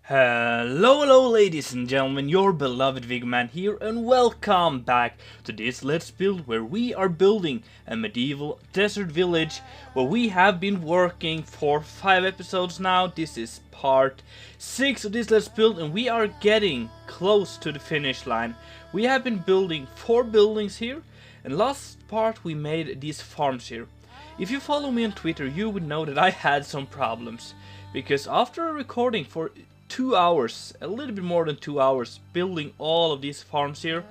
Hello ladies and gentlemen, your beloved Vigman here, and welcome back to this Let's Build, where we are building a medieval desert village where we have been working for 5 episodes now. This is part 6 of this Let's Build, and we are getting close to the finish line. We have been building 4 buildings here, and last part we made these farms here. If you follow me on Twitter, you would know that I had some problems, because after recording for 2 hours, a little bit more than 2 hours, building all of these farms here,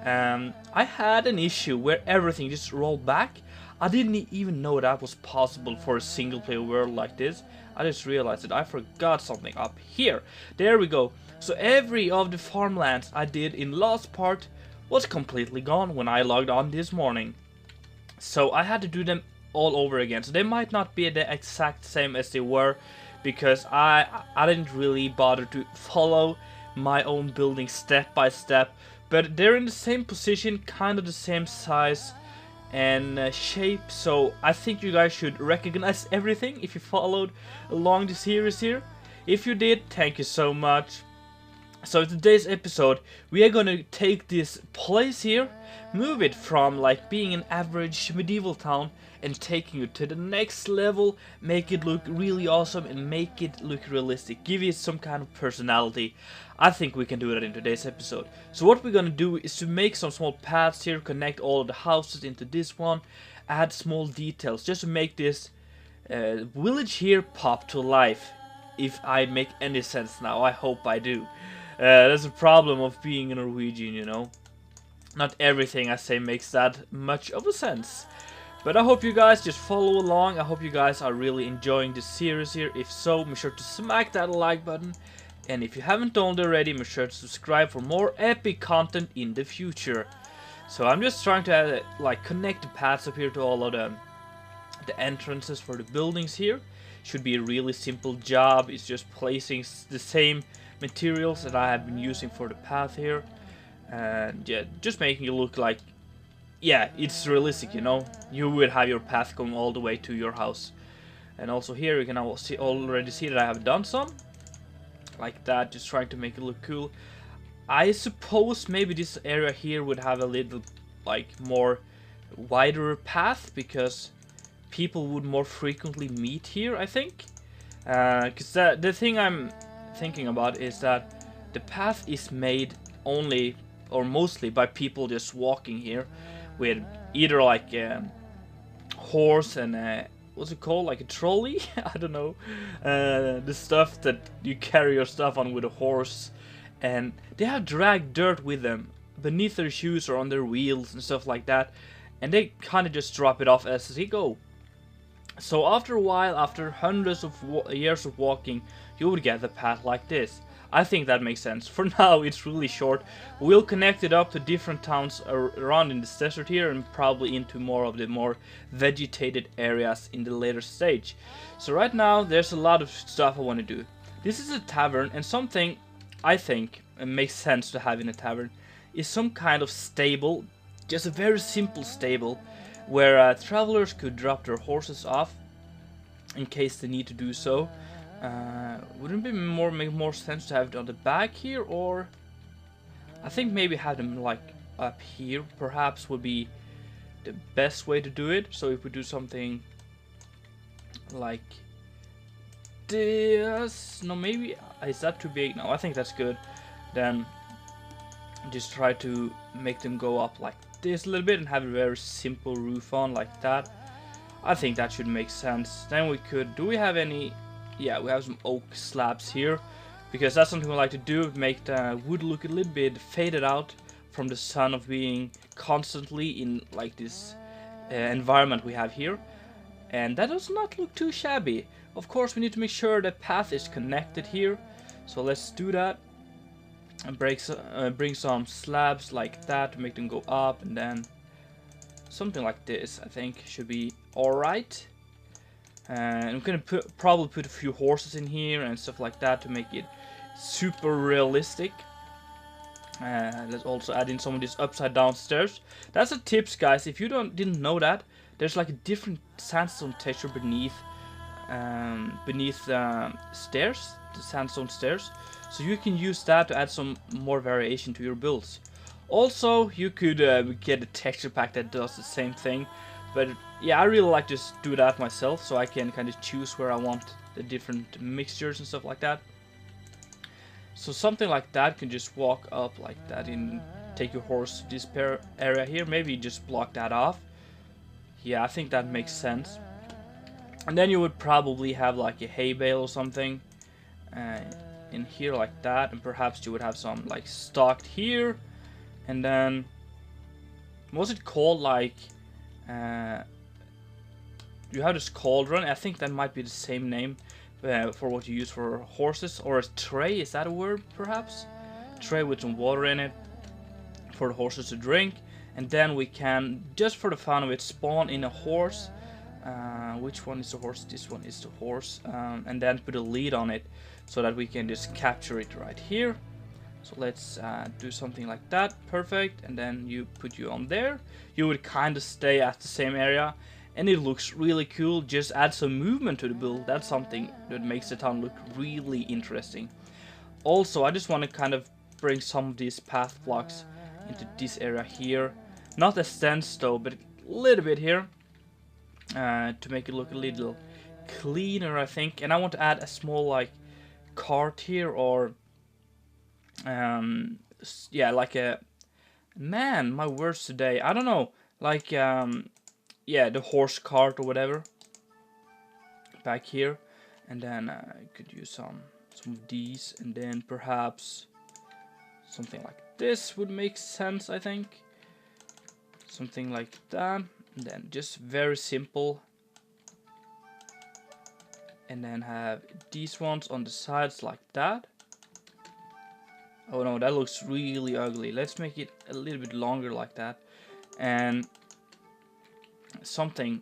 I had an issue where everything just rolled back. I didn't even know that was possible for a single player world like this. I just realized that I forgot something up here. There we go. So every of the farmlands I did in last part was completely gone when I logged on this morning. So I had to do them all over again. So they might not be the exact same as they were, because I didn't really bother to follow my own building step by step, but they're in the same position, kind of the same size and shape, so I think you guys should recognize everything if you followed along the series here. If you did, thank you so much. So in today's episode, we are gonna take this place here, move it from like being an average medieval town and taking it to the next level, make it look really awesome and make it look realistic, give it some kind of personality. I think we can do that in today's episode. So what we're gonna do is to make some small paths here, connect all of the houses into this one, add small details just to make this village here pop to life. If I make any sense now, I hope I do. That's a problem of being a Norwegian, you know. Not everything I say makes that much of a sense. But I hope you guys just follow along. I hope you guys are really enjoying this series here. If so, make sure to smack that like button. And if you haven't done it already, make sure to subscribe for more epic content in the future. So I'm just trying to like connect the paths up here to all of the entrances for the buildings here. Should be a really simple job. It's just placing the same materials that I have been using for the path here. And yeah, just making it look like, yeah, it's realistic, you know. You will have your path going all the way to your house. And also here you can already see that I have done some like that, just trying to make it look cool. I suppose maybe this area here would have a little like more wider path, because people would more frequently meet here, I think. Because the thing I'm thinking about is that the path is made only or mostly by people just walking here with either like a horse and what's it called, like a trolley? I don't know, the stuff that you carry your stuff on with a horse, and they have dragged dirt with them beneath their shoes or on their wheels and stuff like that, and they kind of just drop it off as they go. So after a while, after hundreds of years of walking, you would get the path like this. I think that makes sense. For now, it's really short. We'll connect it up to different towns around in this desert here, and probably into more of the more vegetated areas in the later stage. So right now, there's a lot of stuff I want to do. This is a tavern, and something I think makes sense to have in a tavern is some kind of stable, just a very simple stable, where travelers could drop their horses off in case they need to do so. Wouldn't it make more sense to have it on the back here, or I think maybe have them like up here perhaps would be the best way to do it. So if we do something like this, no, maybe is that too big? No, I think that's good. Then just try to make them go up like this a little bit and have a very simple roof on like that. I think that should make sense. Then we could, do we have any? Yeah, we have some oak slabs here, because that's something we like to do, make the wood look a little bit faded out from the sun of being constantly in like this environment we have here. And that does not look too shabby. Of course, we need to make sure the path is connected here, so let's do that. And bring some slabs like that to make them go up, and then something like this I think should be alright. And I'm gonna probably put a few horses in here and stuff like that to make it super realistic. Let's also add in some of these upside down stairs. That's a tips, guys. If you didn't know that, there's like a different sandstone texture beneath beneath the stairs, the sandstone stairs. So you can use that to add some more variation to your builds. Also, you could get a texture pack that does the same thing. But yeah, I really like to just do that myself, so I can kind of choose where I want the different mixtures and stuff like that. So something like that can just walk up like that and take your horse to this area here. Maybe just block that off. Yeah, I think that makes sense. And then you would probably have like a hay bale or something in here like that. And perhaps you would have some like stocked here. And then, was it called like, you have this cauldron. I think that might be the same name for what you use for horses. Or a tray, is that a word perhaps? Tray with some water in it for the horses to drink. And then we can, just for the fun of it, spawn in a horse. Which one is the horse? This one is the horse. And then put a lead on it so that we can just capture it right here. So let's do something like that. Perfect. And then you put you on there. You would kind of stay at the same area. And it looks really cool. Just add some movement to the build. That's something that makes the town look really interesting. Also, I just want to kind of bring some of these path blocks into this area here. Not a stance though, but a little bit here. To make it look a little cleaner, I think. And I want to add a small like cart here, or yeah, like a, man, my words today, I don't know, like yeah, the horse cart or whatever back here. And then I could use some of these, and then perhaps something like this would make sense, I think. Something like that. And then just very simple. And then have these ones on the sides like that. Oh no, that looks really ugly. Let's make it a little bit longer like that. And something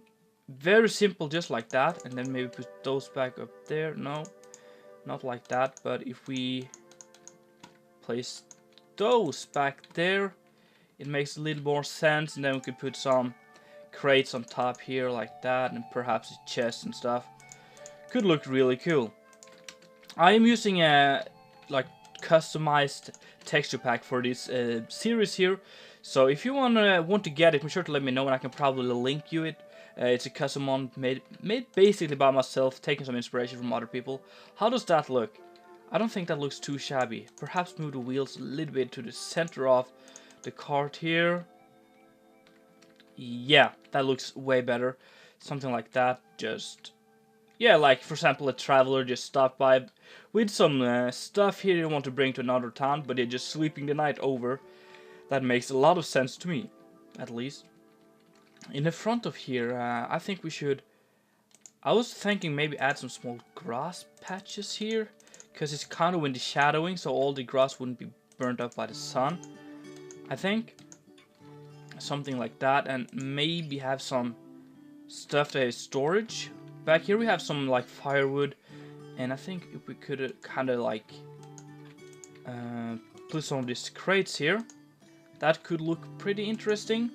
very simple just like that. And then maybe put those back up there. No, not like that. But if we place those back there, it makes a little more sense. And then we could put some crates on top here like that, and perhaps a chest and stuff. Could look really cool. I am using a like customized texture pack for this series here, so if you want to get it, be sure to let me know and I can probably link you it. It's a custom one made basically by myself, taking some inspiration from other people. How does that look? I don't think that looks too shabby. Perhaps move the wheels a little bit to the center of the cart here. Yeah, that looks way better. Something like that. Just, yeah, like for example, a traveler just stopped by with some stuff here you want to bring to another town, but they're just sleeping the night over. That makes a lot of sense to me, at least. In the front of here, I think we should, I was thinking maybe add some small grass patches here, because it's kind of in the shadowing, so all the grass wouldn't be burnt up by the sun, I think. Something like that, and maybe have some stuff that is storage. Back here we have some like firewood, and I think if we could kind of like put some of these crates here, that could look pretty interesting.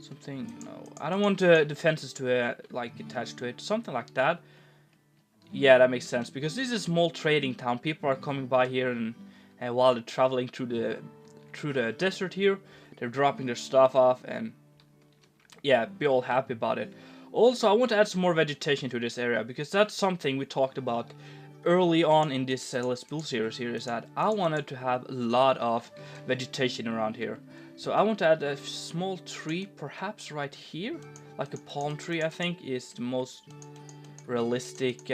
Something, no, I don't want the fences to like attach to it. Something like that. Yeah, that makes sense, because this is a small trading town. People are coming by here, and while they're traveling through the desert here, they're dropping their stuff off, and yeah, be all happy about it. Also, I want to add some more vegetation to this area, because that's something we talked about early on in this Let's Build series here, is that I wanted to have a lot of vegetation around here. So I want to add a small tree, perhaps right here, like a palm tree. I think is the most realistic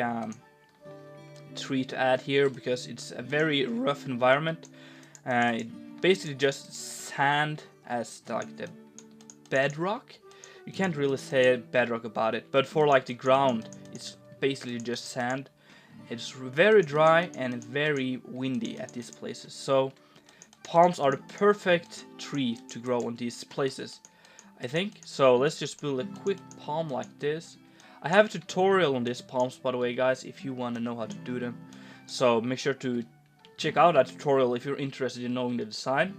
tree to add here, because it's a very rough environment. It basically just sand as like the bedrock. You can't really say bedrock about it, but for like the ground, it's basically just sand. It's very dry and very windy at these places, so palms are the perfect tree to grow on these places, I think. So let's just build a quick palm like this. I have a tutorial on these palms, by the way, guys, if you want to know how to do them. So make sure to check out that tutorial if you're interested in knowing the design.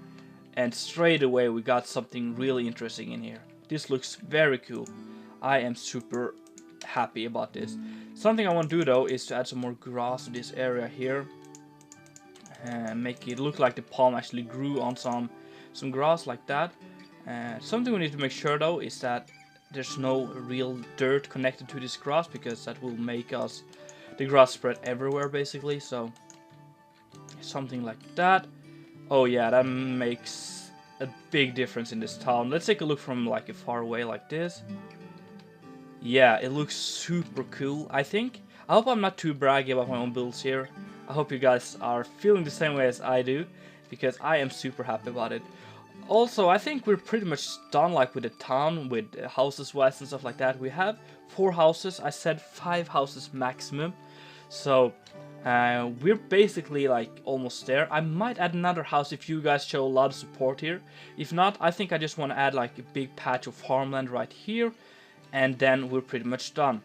And straight away we got something really interesting in here. This looks very cool. I am super happy about this. Something I want to do though is to add some more grass to this area here. And make it look like the palm actually grew on some grass like that. Something we need to make sure though is that there's no real dirt connected to this grass, because that will make the grass spread everywhere basically. So something like that. Oh yeah, that makes a big difference in this town. Let's take a look from like a far away like this. Yeah, it looks super cool, I think. I hope I'm not too braggy about my own builds here. I hope you guys are feeling the same way as I do, because I am super happy about it. Also, I think we're pretty much done like with the town, with houses wise and stuff like that. We have 4 houses. I said 5 houses maximum. So we're basically like almost there. I might add another house if you guys show a lot of support here. If not, I think I just want to add like a big patch of farmland right here, and then we're pretty much done.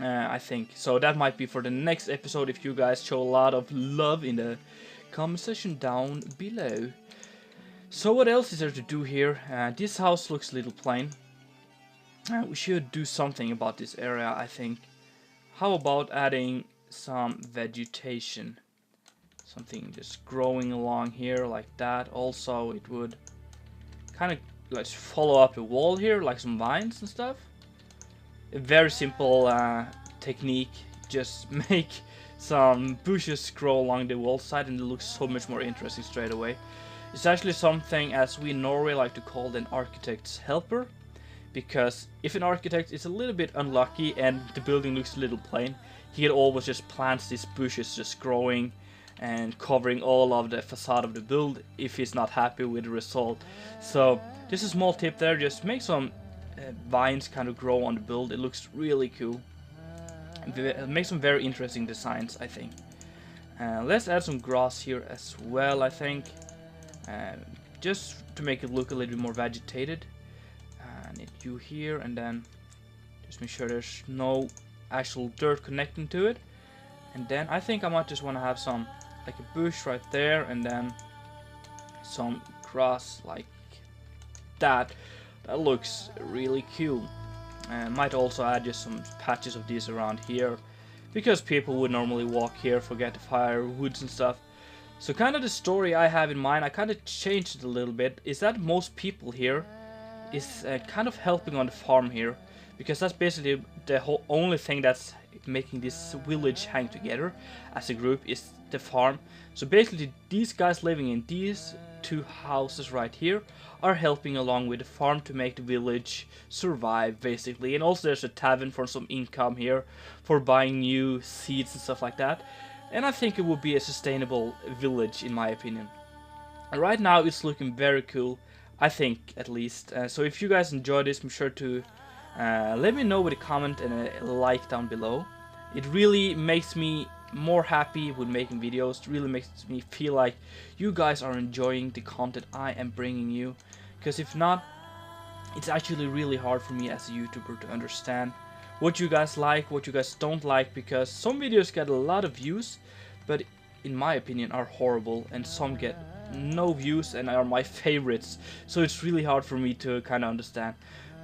I think so. That might be for the next episode if you guys show a lot of love in the comment section down below. So what else is there to do here? This house looks a little plain. We should do something about this area, I think. How about adding some vegetation? Something just growing along here like that. Also, it would kind of like follow up the wall here, like some vines and stuff. A very simple technique. Just make some bushes grow along the wall side, and it looks so much more interesting straight away. It's actually something, as we in Norway like to call, an architect's helper, because if an architect is a little bit unlucky and the building looks a little plain, he always just plants these bushes just growing and covering all of the facade of the build if he's not happy with the result. So just a small tip there, just make some vines kind of grow on the build. It looks really cool. Make some very interesting designs, I think. Let's add some grass here as well, I think. Just to make it look a little bit more vegetated. I need you here, and then just make sure there's no actual dirt connecting to it. And then I think I might just want to have some like a bush right there, and then some grass like that. That looks really cool. Might also add just some patches of these around here, because people would normally walk here, forget to fire woods and stuff. So kind of the story I have in mind, I kind of changed it a little bit, is that most people here is kind of helping on the farm here, because that's basically the only thing that's making this village hang together as a group is the farm. So basically these guys living in these 2 houses right here are helping along with the farm to make the village survive basically. And also there's a tavern for some income here for buying new seeds and stuff like that. And I think it would be a sustainable village in my opinion. And right now it's looking very cool, I think, at least. So if you guys enjoyed this, be sure to let me know with a comment and a like down below. It really makes me more happy with making videos. It really makes me feel like you guys are enjoying the content I am bringing you. Because if not, it's actually really hard for me as a YouTuber to understand what you guys like, what you guys don't like, because some videos get a lot of views, but in my opinion are horrible, and some get no views and are my favorites. So it's really hard for me to kind of understand.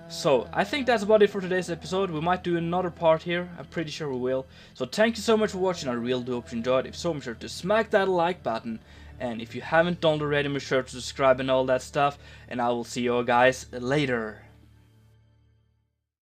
So I think that's about it for today's episode. We might do another part here, I'm pretty sure we will. So thank you so much for watching, I really do hope you enjoyed. If so, make sure to smack that like button, and if you haven't done already, make sure to subscribe and all that stuff, and I will see you all guys later.